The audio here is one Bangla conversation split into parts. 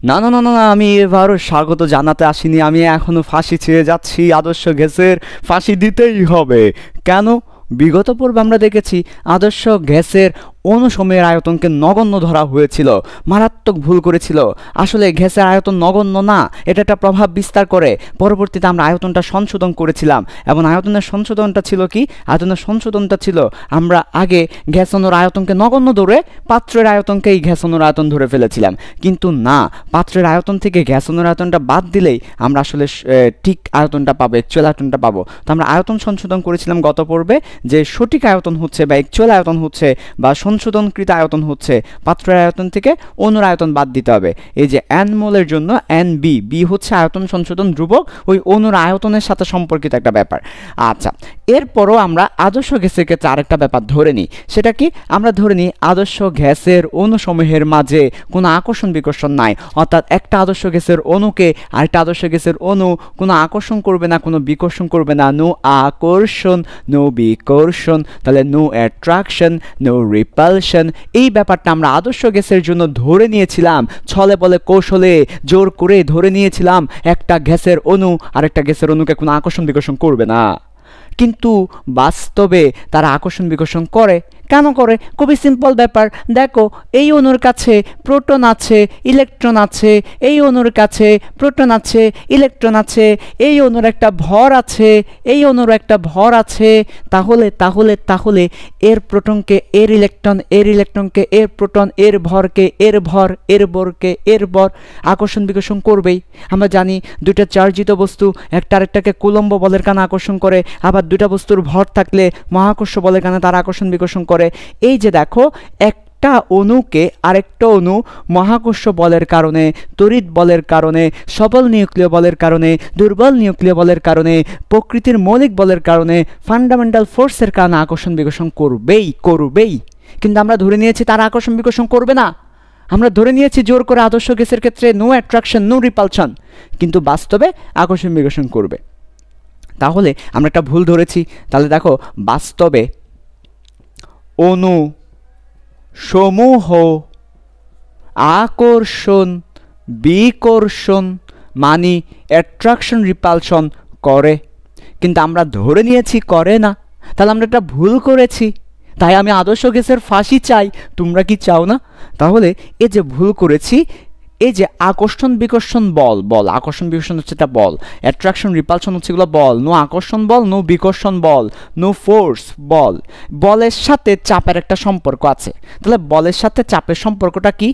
না না না না না, আমি এবারও স্বাগত জানাতে আসিনি। আমি এখনো ফাঁসি ছেড়ে যাচ্ছি। আদর্শ গ্যাসের ফাঁসি দিতেই হবে। কেন? বিগত পর্বে আমরা দেখেছি আদর্শ গ্যাসের অণুসময়ের আয়তনকে নগণ্য ধরা হয়েছিল, মারাত্মক ভুল করেছিল। আসলে গ্যাসের আয়তন নগণ্য না, এটা একটা প্রভাব বিস্তার করে। পরবর্তীতে আমরা আয়তনটা সংশোধন করেছিলাম, এবং আয়তনের সংশোধনটা ছিল কি? আয়তনের সংশোধনটা ছিল আমরা আগে গ্যাস অণুর আয়তনকে নগণ্য ধরে পাত্রের আয়তনকেই গ্যাস অণুর আয়তন ধরে ফেলেছিলাম। কিন্তু না, পাত্রের আয়তন থেকে গ্যাস অণুর আয়তনটা বাদ দিলেই আমরা আসলে ঠিক আয়তনটা পাবো, অ্যাকচুয়াল আয়তনটা পাবো। তো আমরা আয়তন সংশোধন করেছিলাম গত পর্বে, যে সঠিক আয়তন হচ্ছে বা অ্যাকচুয়াল আয়তন হচ্ছে বা সংশোধনকৃত আয়তন হচ্ছে পাত্রের আয়তন থেকে অণুর আয়তন বাদ দিতে হবে। এই যে n মোলের জন্য NB, বি হচ্ছে আয়তন সংশোধন ধ্রুবক, ওই অণুর আয়তনের সাথে সম্পর্কিত একটা ব্যাপার। আচ্ছা, এরপরও আমরা আদর্শ গ্যাসের ক্ষেত্রে আরেকটা ব্যাপার ধরে নিই। সেটা কি? আমরা ধরে নিই আদর্শ গ্যাসের অণুসমূহের মাঝে কোনো আকর্ষণ বিকর্ষণ নাই। অর্থাৎ একটা আদর্শ গ্যাসের অণুকে আরেকটা আদর্শ গ্যাসের অণু কোনো আকর্ষণ করবে না, কোনো বিকর্ষণ করবে না। নো আকর্ষণ, নো বিকর্ষণ, তাহলে নো অ্যাট্রাকশন, নো রিপালশন। এই ব্যাপারটা আমরা আদর্শ গ্যাসের জন্য ধরে নিয়েছিলাম, ছলে বলে কৌশলে জোর করে ধরে নিয়েছিলাম একটা গ্যাসের অণু আরেকটা গ্যাসের অণুকে কোনো আকর্ষণ বিকর্ষণ করবে না। কিন্তু বাস্তবে তারা আকর্ষণ বিকর্ষণ করে। কেন করে? খুবই সিম্পল ব্যাপার। দেখো, এই অণুর কাছে প্রোটন আছে, ইলেকট্রন আছে, এই অণুর কাছে প্রোটন আছে, ইলেকট্রন আছে, এই অণুর একটা ভর আছে, এই অণুর একটা ভর আছে। তাহলে তাহলে তাহলে এর প্রোটনকে এর ইলেকট্রন, এর ইলেকট্রনকে এর প্রোটন, এর ভরকে এর ভর, এর বরকে এর বর আকর্ষণ বিকর্ষণ করবেই। আমরা জানি দুইটা চার্জিত বস্তু একটা আরেকটাকে কুলম্ব বলের কারণে আকর্ষণ করে, আবার দুইটা বস্তুর ভর থাকলে মহাকর্ষ বলের কারণে তারা আকর্ষণ বিকর্ষণ করে। এই যে দেখো, একটা অণুকে আরেকটা অণু মহাকর্ষ বলের কারণে, তড়িৎ বলের কারণে, সবল নিউক্লিয় বলের কারণে, দুর্বল নিউক্লিয় বলের কারণে, প্রকৃতির মৌলিক বলের কারণে, ফান্ডামেন্টাল ফোর্সের কারণে আকর্ষণ বিকর্ষণ করবেই করবেই। কিন্তু আমরা ধরে নিয়েছি তারা আকর্ষণ বিকর্ষণ করবে না। আমরা ধরে নিয়েছি জোর করে আদর্শ গ্যাসের ক্ষেত্রে নো অ্যাট্রাকশন, নো রিপালশন, কিন্তু বাস্তবে আকর্ষণ বিকর্ষণ করবে। তাহলে আমরা একটা ভুল ধরেছি। তাহলে দেখো, বাস্তবে অণু সমূহ আকর্ষণ বিকর্ষণ মানে অ্যাট্রাকশন রিপালশন করে, কিন্তু আমরা ধরে নিয়েছি করে না। তাহলে আমরা একটা ভুল করেছি। তাই আমি আদর্শ গ্যাসের ফাঁসি চাই। তোমরা কি চাও না? তাহলে এই যে ভুল করেছি, এই যে আকর্ষণ বিকর্ষণ বল, বল আকর্ষণ বিকর্ষণ হচ্ছে একটা বল, অ্যাট্রাকশন রিপালশন হচ্ছে এগুলো বল। নো আকর্ষণ বল, নো বিকর্ষণ বল, নো ফোর্স বল। বলের সাথে চাপের একটা সম্পর্ক আছে। তাহলে বলের সাথে চাপের সম্পর্কটা কি?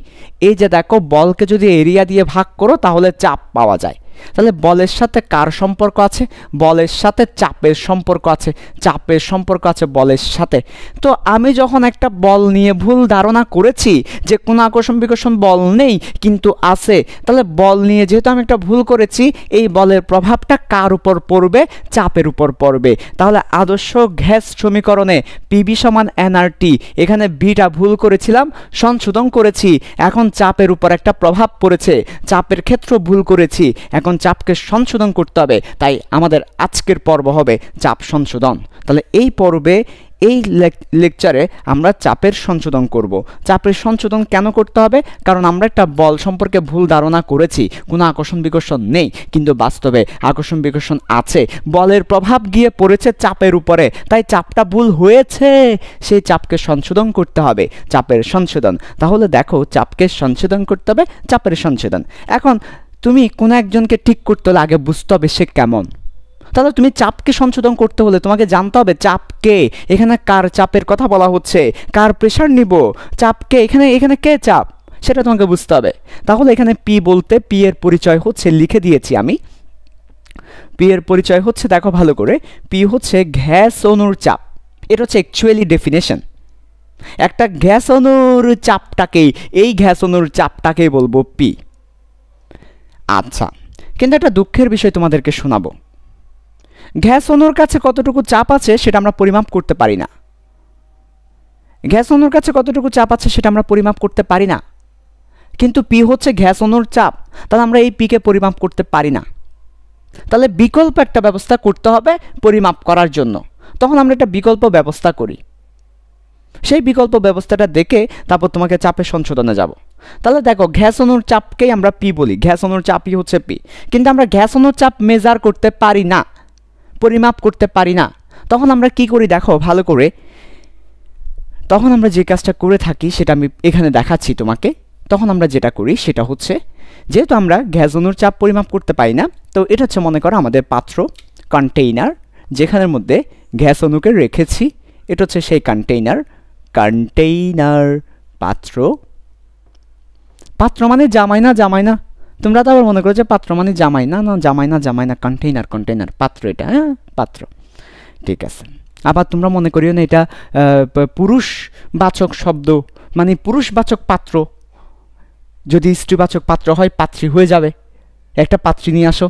এই যে দেখো, বলকে যদি এরিয়া দিয়ে ভাগ করো তাহলে চাপ পাওয়া যায়। তাহলে বলের সাথে কার সম্পর্ক আছে? বলের সাথে চাপের সম্পর্ক আছে। চাপের সম্পর্ক আছে বলের সাথে। তো আমি যখন একটা বল নিয়ে ভুল ধারণা করেছি যে কোনো আকর্ষণ বিকর্ষণ বল নেই কিন্তু আছে, তাহলে বল নিয়ে যেহেতু আমি একটা ভুল করেছি, এই বলের প্রভাবটা কার উপর পড়বে? চাপের উপর পড়বে। তাহলে আদর্শ গ্যাস সমীকরণে পিবি সমান এনআরটি, এখানে বিটা ভুল করেছিলাম, সংশোধন করেছি। এখন চাপের উপর একটা প্রভাব পড়েছে, চাপের ক্ষেত্র ভুল করেছি, এখন চাপকে সংশোধন করতে হবে। তাই আমাদের আজকের পর্ব হবে চাপ সংশোধন। তাহলে এই পর্বে, এই লেকচারে আমরা চাপের সংশোধন করব। চাপের সংশোধন কেন করতে হবে? কারণ আমরা একটা বল সম্পর্কে ভুল ধারণা করেছি, কোনো আকর্ষণ বিকর্ষণ নেই, কিন্তু বাস্তবে আকর্ষণ বিকর্ষণ আছে। বলের প্রভাব গিয়ে পড়েছে চাপের উপরে, তাই চাপটা ভুল হয়েছে, সেই চাপকে সংশোধন করতে হবে। চাপের সংশোধন। তাহলে দেখো, চাপকে সংশোধন করতে হবে, চাপের সংশোধন। এখন তুমি কোনো একজনকে ঠিক করতে হলে আগে বুঝতে হবে সে কেমন। তাহলে তুমি চাপকে সংশোধন করতে হলে তোমাকে জানতে হবে চাপকে, এখানে কার চাপের কথা বলা হচ্ছে, কার প্রেশার নিব, চাপকে এখানে এখানে কে চাপ, সেটা তোমাকে বুঝতে হবে। তাহলে এখানে পি বলতে, পি এর পরিচয় হচ্ছে, লিখে দিয়েছি আমি। পি এর পরিচয় হচ্ছে, দেখো ভালো করে, পি হচ্ছে গ্যাস অণুর চাপ। এটা হচ্ছে অ্যাকচুয়ালি ডেফিনেশন। একটা গ্যাস অণুর চাপটাকেই, এই গ্যাস অণুর চাপটাকেই বলবো পি। আচ্ছা, কিন্তু একটা দুঃখের বিষয় তোমাদেরকে শোনাবো। গ্যাস অণুর কাছে কতটুকু চাপ আছে সেটা আমরা পরিমাপ করতে পারি না। গ্যাস অণুর কাছে কতটুকু চাপ আছে সেটা আমরা পরিমাপ করতে পারি না, কিন্তু পি হচ্ছে গ্যাস অণুর চাপ। তাহলে আমরা এই পিকে পরিমাপ করতে পারি না। তাহলে বিকল্প একটা ব্যবস্থা করতে হবে পরিমাপ করার জন্য। তখন আমরা একটা বিকল্প ব্যবস্থা করি। সেই বিকল্প ব্যবস্থাটা দেখে তারপর তোমাকে চাপের সংশোধনে যাব। তাহলে দেখো গ্যাস অণুর চাপকেই আমরা পি বলি, গ্যাস অণুর চাপই হচ্ছে পি, কিন্তু আমরা গ্যাস অণুর চাপ মেজার করতে পারি না, পরিমাপ করতে পারি না। তখন আমরা কি করি দেখো ভালো করে, তখন আমরা যে কাজটা করে থাকি সেটা আমি এখানে দেখাচ্ছি তোমাকে। তখন আমরা যেটা করি সেটা হচ্ছে, যেহেতু আমরা গ্যাস অণুর চাপ পরিমাপ করতে পারি না, তো এটা হচ্ছে মনে করো আমাদের পাত্র, কন্টেইনার, যেখানের মধ্যে গ্যাস অণুকে রেখেছি। এটা হচ্ছে সেই কন্টেইনার, কন্টেইনার পাত্র। পাত্র মানে জামাই না, জামাই না, তোমরা তো আবার মনে করো যে পাত্র মানে জামাই না, না জামাই না, জামাই না, কন্টেইনার, কন্টেইনার পাত্র, এটা হ্যাঁ পাত্র, ঠিক আছে। আবার তোমরা মনে করিও না এটা পুরুষবাচক শব্দ, মানে পুরুষবাচক পাত্র, যদি স্ত্রীবাচক পাত্র হয় পাত্রী হয়ে যাবে, একটা পাত্রী নিয়ে আসো,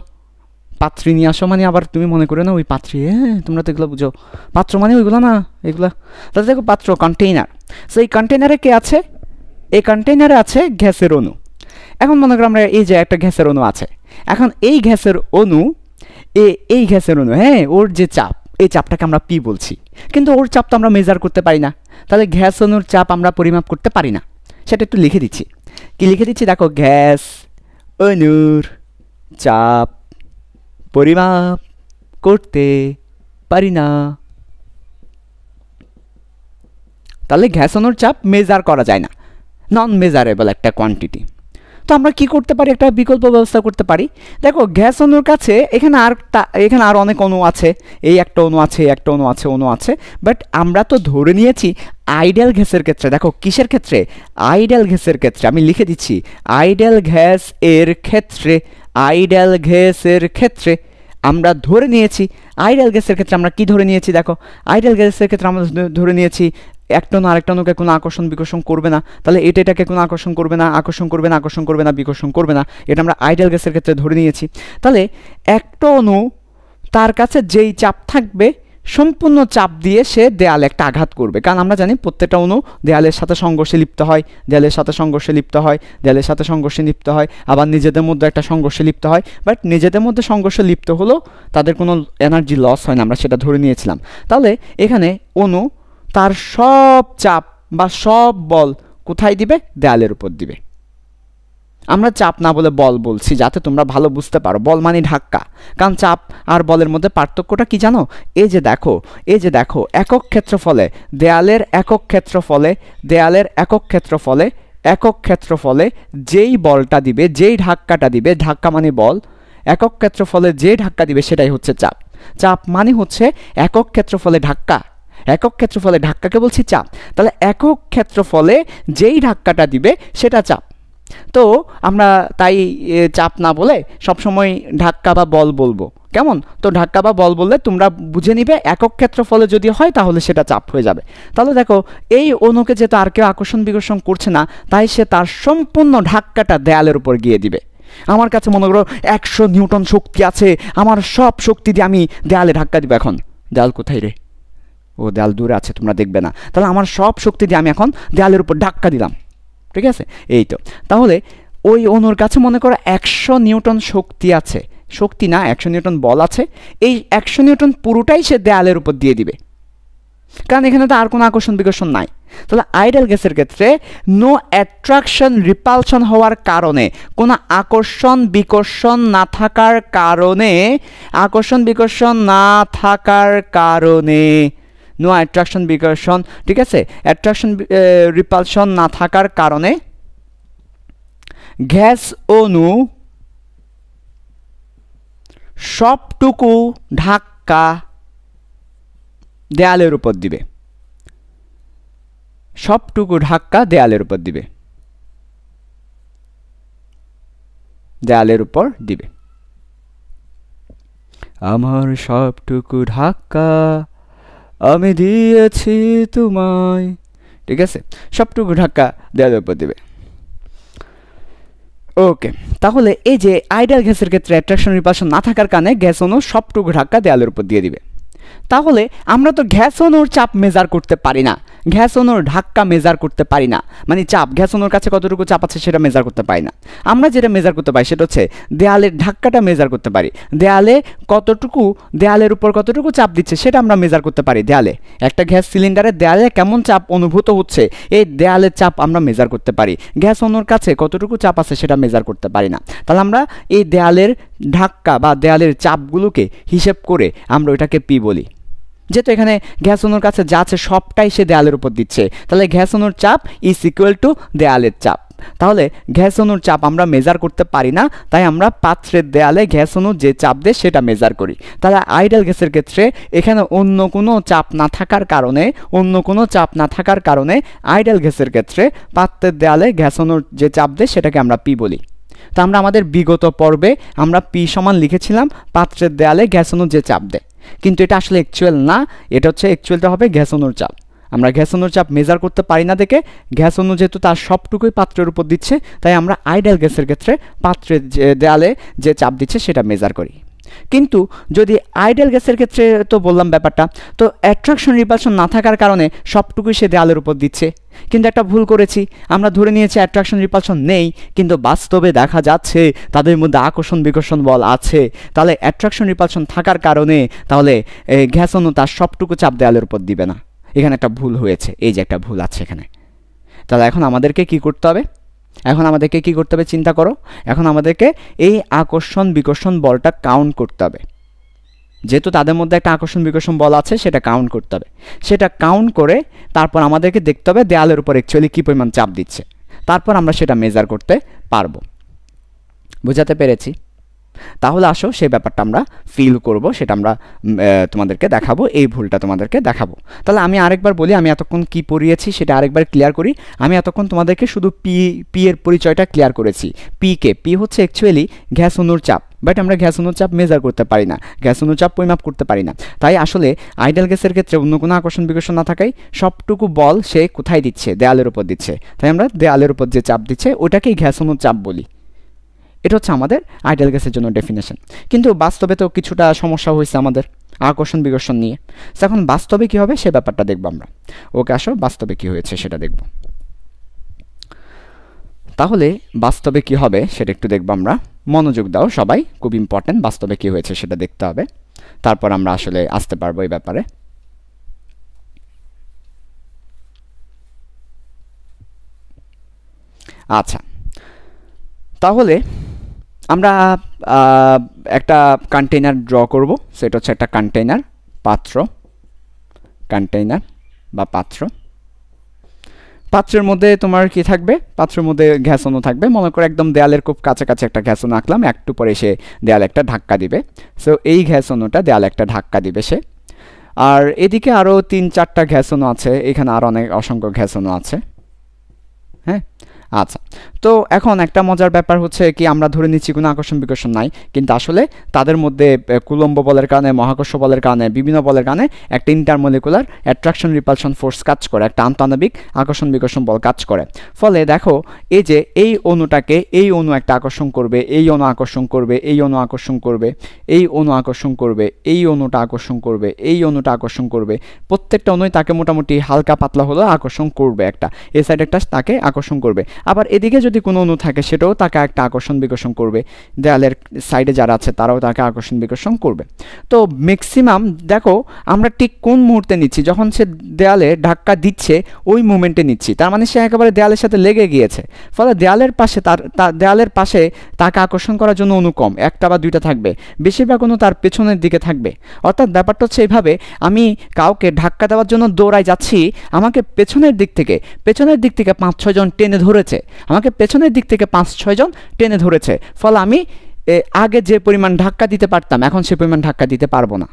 পাত্রী নিয়ে আসো, মানে আবার তুমি মনে করো না ওই পাত্রী, হ্যাঁ তোমরা তো এগুলো বুঝো, পাত্র মানে ওইগুলো না, এগুলা। তাহলে দেখো পাত্র, কন্টেইনার। সো এই কন্টেইনারে কে আছে? এই কন্টেইনারে আছে গ্যাসের অণু। এখন মনে করো আমরা এই যে একটা গ্যাসের অণু আছে, এখন এই গ্যাসের অণু, এই গ্যাসের অণু, হ্যাঁ ওর যে চাপ, এই চাপটাকে আমরা পি বলছি, কিন্তু ওর চাপ তো আমরা মেজার করতে পারি না। তাহলে গ্যাস অণুর চাপ আমরা পরিমাপ করতে পারি না, সেটা একটু লিখে দিচ্ছি। কি লিখে দিচ্ছি দেখো, গ্যাস অণুর চাপ পরিমাপ করতে পারি না। তাহলে গ্যাস অণুর চাপ মেজার করা যায় না, নন মেজারেবল একটা কোয়ান্টিটি। তো আমরা কি করতে পারি, একটা বিকল্প ব্যবস্থা করতে পারি। দেখো গ্যাস অণুর কাছে এখানে আর অনেক অণু আছে, এই একটা অণু আছে, একটা অণু আছে, অণু আছে, বাট আমরা তো ধরে নিয়েছি আইডিয়াল গ্যাসের ক্ষেত্রে, দেখো কিসের ক্ষেত্রে, আইডিয়াল গ্যাসের ক্ষেত্রে, আমি লিখে দিচ্ছি আইডিয়াল গ্যাস এর ক্ষেত্রে, আইডিয়াল গ্যাসের ক্ষেত্রে আমরা ধরে নিয়েছি, আইডিয়াল গ্যাসের ক্ষেত্রে আমরা কি ধরে নিয়েছি দেখো, আইডিয়াল গ্যাসের ক্ষেত্রে আমরা ধরে নিয়েছি একটা অণু আরেকটা অণুকে কোনো আকর্ষণ বিকর্ষণ করবে না। তাহলে এটাকে কোনো আকর্ষণ করবে না, আকর্ষণ করবে না, আকর্ষণ করবে না, বিকর্ষণ করবে না, এটা আমরা আইডিয়াল গ্যাসের ক্ষেত্রে ধরে নিয়েছি। তাহলে একটা অণু তার কাছে যেই চাপ থাকবে সম্পূর্ণ চাপ দিয়ে সে দেয়ালে একটা আঘাত করবে, কারণ আমরা জানি প্রত্যেকটা অণু দেয়ালের সাথে সংঘর্ষে লিপ্ত হয়, দেয়ালের সাথে সংঘর্ষে লিপ্ত হয়, দেয়ালের সাথে সংঘর্ষে লিপ্ত হয়, আবার নিজেদের মধ্যে একটা সংঘর্ষে লিপ্ত হয়। বাট নিজেদের মধ্যে সংঘর্ষে লিপ্ত হলেও তাদের কোনো এনার্জি লস হয় না, আমরা সেটা ধরে নিয়েছিলাম। তাহলে এখানে অণু তার সব চাপ বা সব বল কোথায় দিবে, দেয়ালের উপর দিবে। আমরা চাপ না বলে বল বলছি যাতে তোমরা ভালো বুঝতে পারো, বল মানে ধাক্কা, কারণ চাপ আর বলের মধ্যে পার্থক্যটা কি জানো, এই যে দেখো, এই যে দেখো একক ক্ষেত্রফলে দেয়ালের একক ক্ষেত্রফলে, দেয়ালের একক ক্ষেত্রফলে, একক ক্ষেত্রফলে যেই বলটা দিবে, যেই ধাক্কাটা দিবে, ধাক্কা মানে বল, একক ক্ষেত্রফলে যে ধাক্কা দিবে সেটাই হচ্ছে চাপ। চাপ মানে হচ্ছে একক ক্ষেত্রফলে ধাক্কা, একক ক্ষেত্রফলে ধাক্কাকে বলছি চাপ। তাহলে একক ক্ষেত্রফলে যেই ধাক্কাটা দিবে সেটা চাপ। তো আমরা তাই চাপ না বলে সবসময় ধাক্কা বা বল বলবো, কেমন? তো ধাক্কা বা বল বললে তোমরা বুঝে নিবে একক ক্ষেত্রফলে যদি হয় তাহলে সেটা চাপ হয়ে যাবে। তাহলে দেখো এই অণুকে যেহেতু আর কেউ আকর্ষণ বিকর্ষণ করছে না, তাই সে তার সম্পূর্ণ ধাক্কাটা দেয়ালের উপর গিয়ে দিবে। আমার কাছে মনে করো 100 নিউটন শক্তি আছে, আমার সব শক্তি দিয়ে আমি দেয়ালে ধাক্কা দিব। এখন দেয়াল কোথায় রে? ও দেয়াল দূরে আছে, তোমরা দেখবে না। তাহলে আমার সব শক্তি দিয়ে আমি এখন দেয়ালের উপর ধাক্কা দিলাম, ঠিক আছে? এই তো, তাহলে ওই অণুর কাছে মনে করো 100 নিউটন শক্তি আছে, শক্তি না 100 নিউটন বল আছে, এই 100 নিউটন পুরোটাই সে দেয়ালের উপর দিয়ে দিবে, কারণ এখানে তো আর কোনো আকর্ষণ বিকর্ষণ নাই। তাহলে আইডিয়াল গ্যাসের ক্ষেত্রে নো অ্যাট্রাকশন রিপালশন হওয়ার কারণে, কোনো আকর্ষণ বিকর্ষণ না থাকার কারণে, আকর্ষণ বিকর্ষণ না থাকার কারণে, নো অ্যাট্রাকশন বিকর্ষণ, ঠিক আছে, অ্যাট্রাকশন রিপালশন না থাকার কারণে গ্যাস অণু সবটুকু ধাক্কা দেয়ালের উপর দিবে, সবটুকু ধাক্কা দেয়ালের উপর দিবে, দেয়ালের উপর দিবে। আমার সবটুকু ধাক্কা আমি দিয়েছি তোমায়, ঠিক আছে, সবটুকু ধাক্কা দেয়ালের উপর দিবে। ওকে, তাহলে এই যে আইডিয়াল গ্যাসের ক্ষেত্রে অ্যাট্রাকশন রিপালশন না থাকার কারণে গ্যাস অণু সবটুকু ধাক্কা দেয়ালের উপর দিয়ে দিবে। তাহলে আমরা তো গ্যাস অণুর চাপ মেজার করতে পারি না, গ্যাস অণুর ধাক্কা মেজার করতে পারি না, মানে চাপ, গ্যাস অণুর কাছে কতটুকু চাপ আছে সেটা মেজার করতে পারি না। আমরা যেটা মেজার করতে পারি সেটা হচ্ছে দেয়ালের ধাক্কাটা মেজার করতে পারি, দেয়ালের উপর কতটুকু চাপ দিচ্ছে সেটা আমরা মেজার করতে পারি। দেয়ালে একটা গ্যাস সিলিন্ডারের দেয়ালে কেমন চাপ অনুভূত হচ্ছে এই দেয়ালের চাপ আমরা মেজার করতে পারি, গ্যাস অণুর কাছে কতটুকু চাপ আছে সেটা মেজার করতে পারি না। তাহলে আমরা এই দেয়ালের ধাক্কা বা দেয়ালের চাপগুলোকে হিসেব করে আমরা ওইটাকে পি বলি। যেহেতু এখানে গ্যাস অণুর কাছে যা আছে সবটাই সে দেয়ালের উপর দিচ্ছে, তাহলে গ্যাস অণুর চাপ ইজ ইকুয়াল টু দেয়ালের চাপ। তাহলে গ্যাস অণুর চাপ আমরা মেজার করতে পারি না, তাই আমরা পাত্রের দেয়ালে গ্যাস অণু যে চাপ দেয় সেটা মেজার করি। তাহলে আইডাল গ্যাসের ক্ষেত্রে এখানে অন্য কোনো চাপ না থাকার কারণে আইডাল গ্যাসের ক্ষেত্রে পাত্রের দেয়ালে গ্যাস অণুর যে চাপ দেয় সেটাকে আমরা পি বলি। তো আমরা আমাদের বিগত পর্বে আমরা পি সমান লিখেছিলাম পাত্রের দেয়ালে গ্যাস অণু যে চাপ দেয়, কিন্তু এটা আসলে অ্যাকচুয়াল না, এটা হচ্ছে অ্যাকচুয়ালটা হবে গ্যাস অণুর চাপ। আমরা গ্যাস অণুর চাপ মেজার করতে পারি না দেখে গ্যাস অণু যেহেতু তার সবটুকুই পাত্রের উপর দিচ্ছে, তাই আমরা আইডাল গ্যাসের ক্ষেত্রে পাত্রের যে দেয়ালে যে চাপ দিচ্ছে সেটা মেজার করি। কিন্তু যদি আইডাল গ্যাসের ক্ষেত্রে তো বললাম ব্যাপারটা, তো অ্যাট্রাকশন রিপালশন না থাকার কারণে সবটুকুই সে দেয়ালের উপর দিচ্ছে, কিন্তু একটা ভুল করেছি, আমরা ধরে নিয়েছি অ্যাট্রাকশন রিপালশন নেই, কিন্তু বাস্তবে দেখা যাচ্ছে তাদের মধ্যে আকর্ষণ বিকর্ষণ বল আছে। তাহলে অ্যাট্রাকশন রিপালশন থাকার কারণে তাহলে গ্যাস অণু তার সবটুকু চাপ দেয়ালের উপর দিবে না। এখানে একটা ভুল হয়েছে, এই যে একটা ভুল আছে এখানে। তাহলে এখন আমাদেরকে কি করতে হবে? চিন্তা করো। এখন আমাদেরকে এই আকর্ষণ বিকর্ষণ বলটা কাউন্ট করতে হবে। যেহেতু তাদের মধ্যে একটা আকর্ষণ বিকর্ষণ বল আছে সেটা কাউন্ট করতে হবে। সেটা কাউন্ট করে তারপর আমাদেরকে দেখতে হবে দেয়ালের উপর অ্যাকচুয়ালি কী পরিমাণ চাপ দিচ্ছে, তারপর আমরা সেটা মেজার করতে পারবো। বোঝাতে পেরেছি? তাহলে আসো সেই ব্যাপারটা আমরা ফিল করব, সেটা আমরা তোমাদেরকে দেখাবো, এই ভুলটা তোমাদেরকে দেখাবো। তাহলে আমি আরেকবার বলি, আমি এতক্ষণ কি পড়িয়েছি সেটা আরেকবার ক্লিয়ার করি। আমি এতক্ষণ তোমাদেরকে শুধু পি এর পরিচয়টা ক্লিয়ার করেছি। পি হচ্ছে অ্যাকচুয়ালি গ্যাস অণুর চাপ, বাট আমরা গ্যাস অণুর চাপ মেজার করতে পারি না, গ্যাস অণুর চাপ পরিমাপ করতে পারি না। তাই আসলে আইডাল গ্যাসের ক্ষেত্রে অন্য কোনো আকর্ষণ বিকর্ষণ না থাকায় সবটুকু বল সে কোথায় দিচ্ছে? দেয়ালের উপর দিচ্ছে। তাই আমরা দেয়ালের উপর যে চাপ দিচ্ছে ওটাকেই গ্যাস অণুর চাপ বলি। এটা হচ্ছে আমাদের আইডাল গ্যাসের জন্য ডেফিনেশন। কিন্তু বাস্তবে তো কিছুটা সমস্যা হয়েছে আমাদের আকর্ষণ বিকর্ষণ নিয়ে। এখন বাস্তবে কী হবে সে ব্যাপারটা দেখব আমরা। ওকে আসো, বাস্তবে কী হয়েছে সেটা দেখব। তাহলে বাস্তবে কি হবে সেটা একটু দেখব আমরা। মনোযোগ দাও সবাই, খুব ইম্পর্টেন্ট, বাস্তবে কি হয়েছে সেটা দেখতে হবে, তারপর আমরা আসলে আসতে পারবো এই ব্যাপারে। আচ্ছা, তাহলে আমরা একটা কন্টেইনার ড্র করব। সেটা হচ্ছে একটা কন্টেইনার, কন্টেইনার বা পাত্র। পাত্রের মধ্যে তোমার কি থাকবে? পাত্রের মধ্যে গ্যাস অণু থাকবে। মনে করো একদম দেয়ালের খুব কাছাকাছি একটা গ্যাস অণু আঁকলাম, একটু পরে সে দেয়ালে একটা ধাক্কা দিবে। সো এই গ্যাস অণুটা দেয়ালে একটা ধাক্কা দিবে সে। আর এদিকে আরও 3-4টা গ্যাস অণু আছে, এখানে আরও অসংখ্য গ্যাস অণু আছে। হ্যাঁ, আচ্ছা। তো এখন একটা মজার ব্যাপার হচ্ছে কি, আমরা ধরে নিচ্ছি কোনো আকর্ষণ বিকর্ষণ নাই, কিন্তু আসলে তাদের মধ্যে কুলম্ব বলের কারণে, মহাকর্ষ বলের কারণে, বিভিন্ন বলের কারণে একটা ইন্টারমলিকুলার অ্যাট্রাকশন রিপালশন ফোর্স কাজ করে, একটা আন্তঃআণবিক আকর্ষণ বিকর্ষণ বল কাজ করে। ফলে দেখো এই যে এই অণুটাকে এই অণু একটা আকর্ষণ করবে, এই অণু আকর্ষণ করবে, এই অণু আকর্ষণ করবে, এই অণু আকর্ষণ করবে, এই অণুটা আকর্ষণ করবে, এই অণুটা আকর্ষণ করবে। প্রত্যেকটা অণুই তাকে মোটামুটি হালকা পাতলা হলেও আকর্ষণ করবে, একটা এই সাইড একটা তাকে আকর্ষণ করবে। আবার এদিকে যদি কোনো অণু থাকে সেটাও তাকে একটা আকর্ষণ বিকর্ষণ করবে, দেয়ালের সাইডে যারা আছে তারাও তাকে আকর্ষণ বিকর্ষণ করবে। তো ম্যাক্সিমাম দেখো আমরা ঠিক কোন মুহূর্তে নিচ্ছি, যখন সে দেয়ালে ধাক্কা দিচ্ছে ওই মুমেন্টে নিচ্ছি, তার মানে সে একেবারে দেয়ালের সাথে লেগে গিয়েছে। ফলে দেয়ালের পাশে তাকে আকর্ষণ করার জন্য অণু কম, একটা বা দুইটা থাকবে, বেশিরভাগ অণু তার পেছনের দিকে থাকবে। অর্থাৎ ব্যাপারটা হচ্ছে এইভাবে, আমি কাউকে ধাক্কা দেওয়ার জন্য দৌড়ায় যাচ্ছি, আমাকে পেছনের দিক থেকে 5-6 জন টেনে ধরেছে, আমাকে পেছনের দিক থেকে 5-6 জন টেনে ধরেছে। ফলে আমি আগে যে পরিমাণ ধাক্কা দিতে পারতাম এখন সে পরিমাণ ধাক্কা দিতে পারবো না।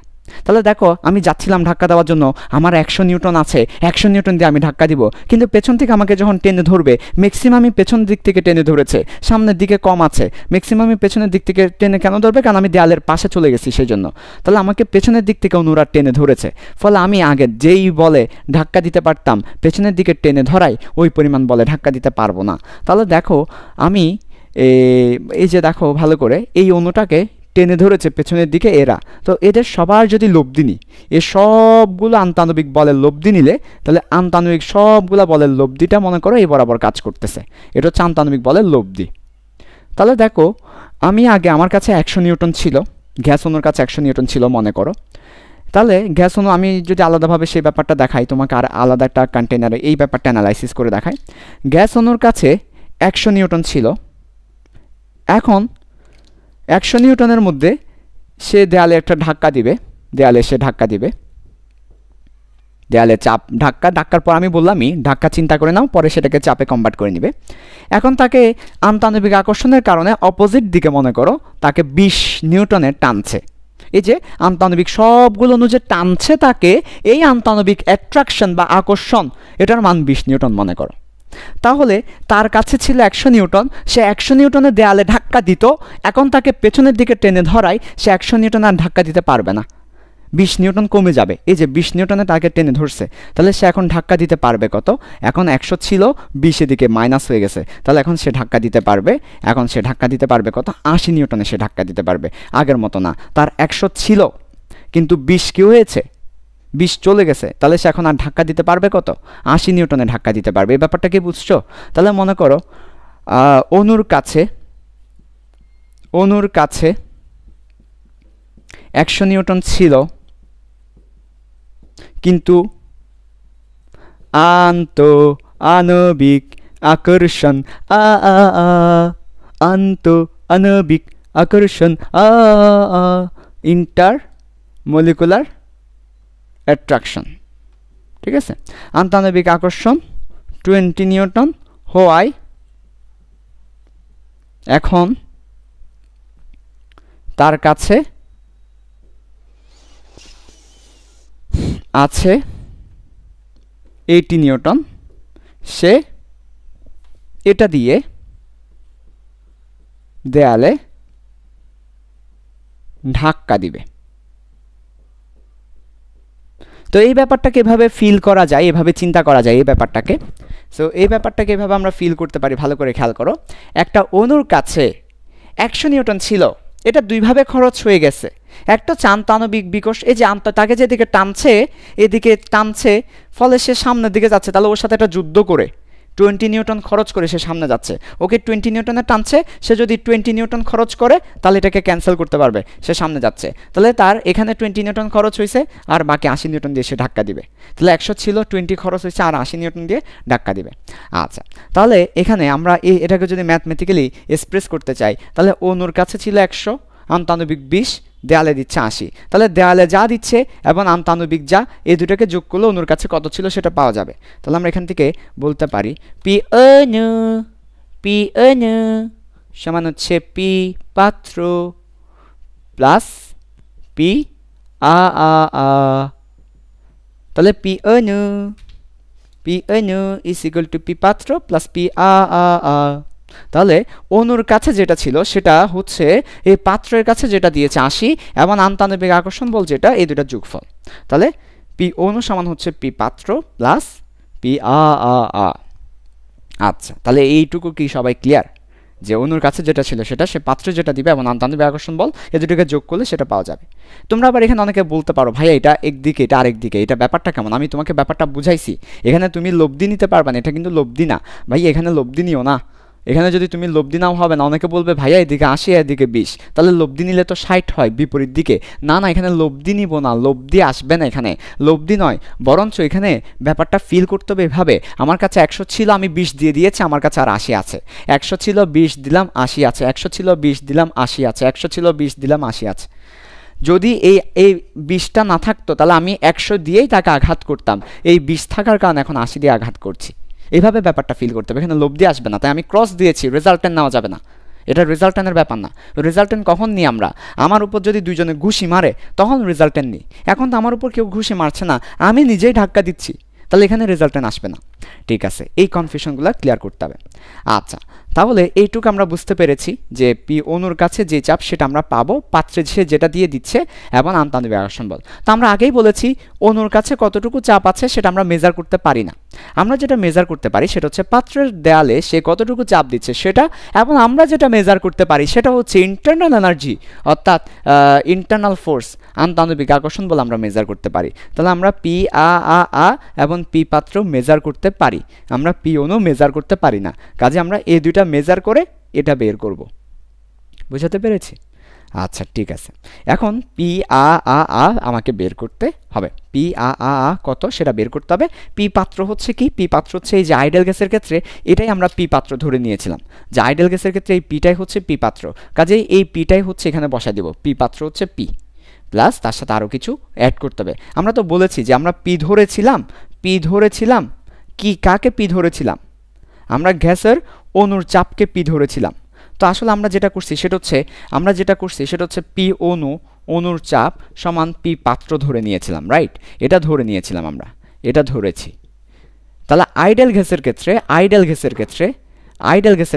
তাহলে দেখো আমি যাচ্ছিলাম ধাক্কা দেওয়ার জন্য, আমার 100 নিউটন আছে, 100 নিউটন দিয়ে আমি ধাক্কা দিব, কিন্তু পেছন থেকে আমাকে যখন টেনে ধরবে, ম্যাক্সিমামই পেছন দিক থেকে টেনে ধরেছে, সামনের দিকে কম আছে, ম্যাক্সিমামই পেছনের দিক থেকে টেনে কেন ধরবে? কারণ আমি দেয়ালের পাশে চলে গেছি সেই জন্য। তাহলে আমাকে পেছনের দিক থেকে অণুরা টেনে ধরেছে। ফলে আমি আগে যেই বলে ধাক্কা দিতে পারতাম পেছনের দিকে টেনে ধরাই ওই পরিমাণ বলে ধাক্কা দিতে পারবো না। তাহলে দেখো আমি এই যে দেখো ভালো করে, এই অণুটাকে টেনে ধরেছে পেছনের দিকে এরা, তো এদের সবার যদি লব্ধি নিই, এ সবগুলো আন্তানবিক বলের লব্ধি নিলে তাহলে আন্তানবিক সবগুলো বলের লব্ধিটা মনে করো এই বরাবর কাজ করতেছে, এটা হচ্ছে আন্তানবিক বলের লব্ধি। তাহলে দেখো আমি আগে আমার কাছে 100 নিউটন ছিল, গ্যাস অণুর কাছে 100 নিউটন ছিল মনে করো। তাহলে গ্যাস অণু আমি যদি আলাদাভাবে সেই ব্যাপারটা দেখাই তোমাকে, আর আলাদা একটা কন্টেনারে এই ব্যাপারটা অ্যানালাইসিস করে দেখাই। গ্যাস অণুর কাছে 100 নিউটন ছিল, এখন 100 নিউটনের মধ্যে সে দেয়ালে একটা ধাক্কা দিবে, দেয়ালে সে ধাক্কা দিবে, দেয়ালে চাপ ধাক্কার পর আমি বললামই ধাক্কা চিন্তা করে নাও, পরে সেটাকে চাপে কনভার্ট করে নিবে। এখন তাকে আন্তঃআণবিক আকর্ষণের কারণে অপোজিট দিকে মনে করো তাকে 20 নিউটনের টানছে। এই যে আন্তঃআণবিক সবগুলো অণু যে টানছে তাকে, এই আন্তঃআণবিক অ্যাট্রাকশন বা আকর্ষণ, এটার মান 20 নিউটন মনে করো। তাহলে তার কাছে ছিল 100 নিউটন, সে 100 নিউটনের দেয়ালে ধাক্কা দিত, এখন তাকে পেছনের দিকে টেনে ধরায় সে 100 নিউটন আর ধাক্কা দিতে পারবে না, 20 নিউটন কমে যাবে। এই যে 20 নিউটনে তাকে টেনে ধরছে, তাহলে সে এখন ধাক্কা দিতে পারবে কত? এখন 100 ছিল, 20 এদিকে মাইনাস হয়ে গেছে, তাহলে এখন সে ধাক্কা দিতে পারবে, এখন সে ধাক্কা দিতে পারবে কত? 80 নিউটনে সে ধাক্কা দিতে পারবে। আগের মতো না, তার 100 ছিল কিন্তু 20 কি হয়েছে? 20 চলে গেছে, তাহলে সে এখন আর ধাক্কা দিতে পারবে কত? 80 নিউটনে ধাক্কা দিতে পারবে। এই ব্যাপারটা কি বুঝছো? তাহলে মনে করো অণুর কাছে 100 নিউটন ছিল, কিন্তু আন্তঃআণবিক আকর্ষণ আন্তঃআণবিক আকর্ষণ ইন্টারমলিকুলার অ্যাট্রাকশন, ঠিক আছে? আন্তঃআণবিক আকর্ষণ 20 নিউটন হওয়ায় এখন তার কাছে আছে 80 নিউটন, সে এটা দিয়ে দেয়ালে ধাক্কা দিবে। তো এই ব্যাপারটাকে এভাবে ফিল করা যায়, এভাবে চিন্তা করা যায় এই ব্যাপারটাকে। সো এই ব্যাপারটাকে এভাবে আমরা ফিল করতে পারি। ভালো করে খেয়াল করো, একটা অণুর কাছে 100 নিউটন ছিল, এটা দুইভাবে খরচ হয়ে গেছে। একটা আন্তঃআণবিক বিকর্ষ, এই যে তাকে যেদিকে টানছে এদিকে টানছে, ফলে সে সামনের দিকে যাচ্ছে, তাহলে ওর সাথে একটা যুদ্ধ করে 20 নিউটন খরচ করে সে সামনে যাচ্ছে। ওকে 20 নিউটনে টানছে, সে যদি 20 নিউটন খরচ করে তাহলে এটাকে ক্যান্সেল করতে পারবে, সে সামনে যাচ্ছে। তাহলে তার এখানে 20 নিউটন খরচ হয়েছে, আর বাকি 80 নিউটন দিয়ে সে ধাক্কা দিবে। তাহলে 100 ছিল, 20 খরচ হয়েছে, আর 80 নিউটন দিয়ে ধাক্কা দিবে। আচ্ছা, তাহলে এখানে আমরা এটাকে যদি ম্যাথমেটিক্যালি এক্সপ্রেস করতে চাই, তাহলে অণুর কাছে ছিল 100, আন্তঃআণবিক 20, দেয়ালে দিচ্ছে 80, তাহলে দেয়ালে যা দিচ্ছে এবং আন্তঃআণবিক যা, এই দুটোকে যোগ করলে অণুর কাছে কত ছিল সেটা পাওয়া যাবে। তাহলে আমরা এখান থেকে বলতে পারি পি অণু সমান হচ্ছে পি পাত্র প্লাস পি তাহলে পি অণু ইজ ইকুয়াল টু পি পাত্র প্লাস পি তাহলে অণুর কাছে যেটা ছিল সেটা হচ্ছে এই পাত্রের কাছে যেটা দিয়েছে 80 এবং আন্তঃআণবিক আকর্ষণ বল যেটা, এই দুটার যোগফল। তাহলে পি অণু সমান হচ্ছে পি পাত্র প্লাস পি আচ্ছা, তাহলে এইটুকু কি সবাই ক্লিয়ার যে অণুর কাছে যেটা ছিল সেটা সে পাত্রে যেটা দিবে এবং আন্তঃআণবিক আকর্ষণ বল এই দুটোকে যোগ করলে সেটা পাওয়া যাবে। তোমরা আবার এখানে অনেকে বলতে পারো ভাইয়া এটা একদিকে এটা আরেক দিকে, এটা ব্যাপারটা কেমন? আমি তোমাকে ব্যাপারটা বুঝাইছি, এখানে তুমি লব্ধি নিতে পারবা না, এটা কিন্তু লব্ধি না ভাই, এখানে লব্ধি নিও না। এখানে যদি তুমি লব্ধি নাও হবে না, অনেকে বলবে ভাইয়া এদিকে 80 এদিকে 20, তাহলে লব্ধি নিলে তো 60 হয় বিপরীত দিকে। না না, এখানে লব্ধি নিব না, লব্ধি আসবে না, এখানে লব্ধি নয়, বরঞ্চ এখানে ব্যাপারটা ফিল করতে হবে এভাবে, আমার কাছে 100 ছিল, আমি 20 দিয়ে দিয়েছি, আমার কাছে আর 80 আছে। 100 ছিল 20 দিলাম 80 আছে, 100 ছিল 20 দিলাম 80 আছে, 100 ছিল 20 দিলাম 80 আছে। যদি এই 20টা না থাকতো তাহলে আমি 100 দিয়েই তাকে আঘাত করতাম, এই 20 থাকার কারণে এখন 80 দিয়ে আঘাত করছি। এইভাবে ব্যাপারটা ফিল করতে হবে, এখানে লব্ধি আসবে না, তাই আমি ক্রস দিয়েছি, রেজাল্টেন্ট নেওয়া যাবে না, এটা রেজাল্টেন্টের ব্যাপার না। রেজাল্টেন্ট কখন নিই আমরা? আমার উপর যদি দুইজনে ঘুষি মারে তখন রেজাল্টেন্ট নিই, এখন তো আমার উপর কেউ ঘুষি মারছে না, আমি নিজেই ধাক্কা দিচ্ছি, তাহলে এখানে রেজাল্টেন্ট আসবে না। ঠিক আছে, এই কনফিউশনগুলো ক্লিয়ার করতে হবে। আচ্ছা, তাহলে এইটুকু আমরা বুঝতে পেরেছি যে পি অণুর কাছে যে চাপ সেটা আমরা পাবো পাত্রে সে যেটা দিয়ে দিচ্ছে এবং আন্তঃআণবিক আকর্ষণ বল। তো আমরা আগেই বলেছি অণুর কাছে কতটুকু চাপ আছে সেটা আমরা মেজার করতে পারি না। আমরা যেটা মেজার করতে পারি সেটা হচ্ছে পাত্রের দেয়ালে সে কতটুকু চাপ দিচ্ছে সেটা, এবং আমরা যেটা মেজার করতে পারি সেটা হচ্ছে ইন্টারনাল এনার্জি অর্থাৎ ইন্টারনাল ফোর্স, আন্তঃআণবিক আকর্ষণ বল আমরা মেজার করতে পারি। তাহলে আমরা পি আ এবং পি পাত্র মেজার করতে পারি, আমরা পি অণু মেজার করতে পারি না। কাজে আমরা এই দুইটা মেজার করে এটা বের করব। বুঝাতে পেরেছি? আচ্ছা ঠিক আছে, এখন পি আ আমাকে বের করতে হবে। পি আ কত সেটা বের করতে হবে। পি পাত্র হচ্ছে কি? পি পাত্র হচ্ছে এই যে আইডেল গ্যাসের ক্ষেত্রে এটাই আমরা পি পাত্র ধরে নিয়েছিলাম, যে আইডেল গ্যাসের ক্ষেত্রে এই পিটাই হচ্ছে পি পাত্র। কাজেই এই পিটাই হচ্ছে এখানে বসাই দেব। পি পাত্র হচ্ছে পি, প্লাস তার সাথে আরও কিছু অ্যাড করতে হবে। আমরা তো বলেছি যে আমরা পি ধরেছিলাম কি? কাকে পি ধরেছিলাম? আমরা গ্যাসের অণুর চাপকে পি ধরেছিলাম। তো আসলে আমরা যেটা করছি সেটা হচ্ছে পি অণুর চাপ সমান পি পাত্র ধরে নিয়েছিলাম, রাইট? এটা ধরে নিয়েছিলাম, আমরা এটা ধরেছি। তাহলে আইডেল গ্যাসের